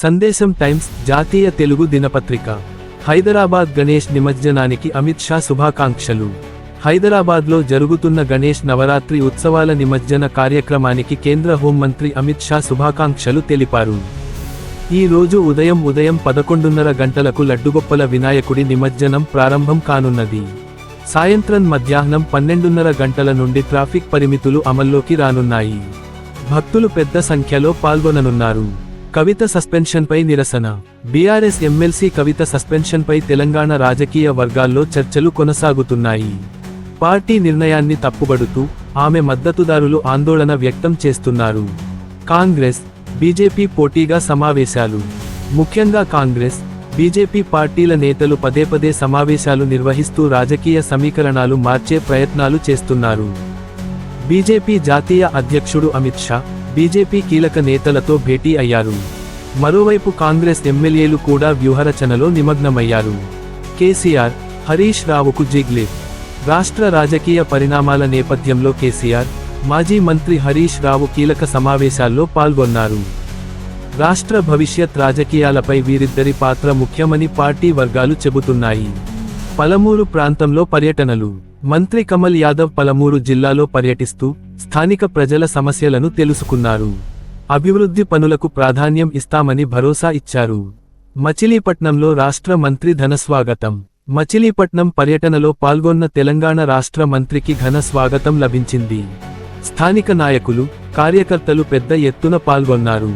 సందేశం టైమ్స్, జాతీయ తెలుగు దినపత్రిక. హైదరాబాద్ గణేష్ నిమజ్జనానికి అమిత్ షా శుభాకాంక్షలు. హైదరాబాద్లో జరుగుతున్న గణేష్ నవరాత్రి ఉత్సవాల నిమజ్జన కార్యక్రమానికి కేంద్ర హోంమంత్రి అమిత్ షా శుభాకాంక్షలు తెలిపారు. ఈ రోజు ఉదయం 11:30 గంటలకు లడ్డుగొప్పల వినాయకుడి నిమజ్జనం ప్రారంభం కానున్నది. సాయంత్రం మధ్యాహ్నం 12:30 గంటల నుండి ట్రాఫిక్ పరిమితులు అమల్లోకి రానున్నాయి. భక్తులు పెద్ద సంఖ్యలో పాల్గొననున్నారు. కవిత సస్పెన్షన్పై నిరసన. బీఆర్ఎస్ ఎమ్మెల్సీ కవిత సస్పెన్షన్పై తెలంగాణ రాజకీయ వర్గాల్లో చర్చలు కొనసాగుతున్నాయి. పార్టీ నిర్ణయాన్ని తప్పుబడుతూ ఆమె మద్దతుదారులు ఆందోళన వ్యక్తం చేస్తున్నారు. కాంగ్రెస్, బీజేపీ పోటీగా సమావేశాలు. ముఖ్యంగా కాంగ్రెస్, బీజేపీ పార్టీల నేతలు పదేపదే సమావేశాలు నిర్వహిస్తూ రాజకీయ సమీకరణాలు మార్చే ప్రయత్నాలు చేస్తున్నారు. బీజేపీ జాతీయ అధ్యక్షుడు అమిత్ షా, బీజేపీ కీలక నేతలతో భేటీ అయ్యారు. మరోవైపు కాంగ్రెస్ ఎమ్మెల్యేలు కూడా వ్యూహరచనలో నిమగ్నమయ్యారు. కేసీఆర్, హరీష్ రావుకు జిగ్లిప్. రాష్ట్ర రాజకీయ పరిణామాల నేపథ్యంలో కేసీఆర్, మాజీ మంత్రి హరీష్ రావు కీలక సమావేశాల్లో పాల్గొన్నారు. రాష్ట్ర భవిష్యత్ రాజకీయాలపై వీరిద్దరి పాత్ర ముఖ్యమని పార్టీ వర్గాలు చెబుతున్నాయి. పలమూరు ప్రాంతంలో పర్యటనలు. మంత్రి కమల్ యాదవ్ పలమూరు జిల్లాలో పర్యటిస్తూ స్థానిక ప్రజల సమస్యలను తెలుసుకున్నారు. అభివృద్ధి పనులకు ప్రాధాన్యం ఇస్తామని భరోసా ఇచ్చారు. మచిలీపట్నంలో రాష్ట్ర మంత్రి ఘనస్వాగతం. మచిలీపట్నం పర్యటనలో పాల్గొన్న తెలంగాణ రాష్ట్ర మంత్రికి ఘన స్వాగతం లభించింది. స్థానిక నాయకులు, కార్యకర్తలు పెద్ద ఎత్తున పాల్గొన్నారు.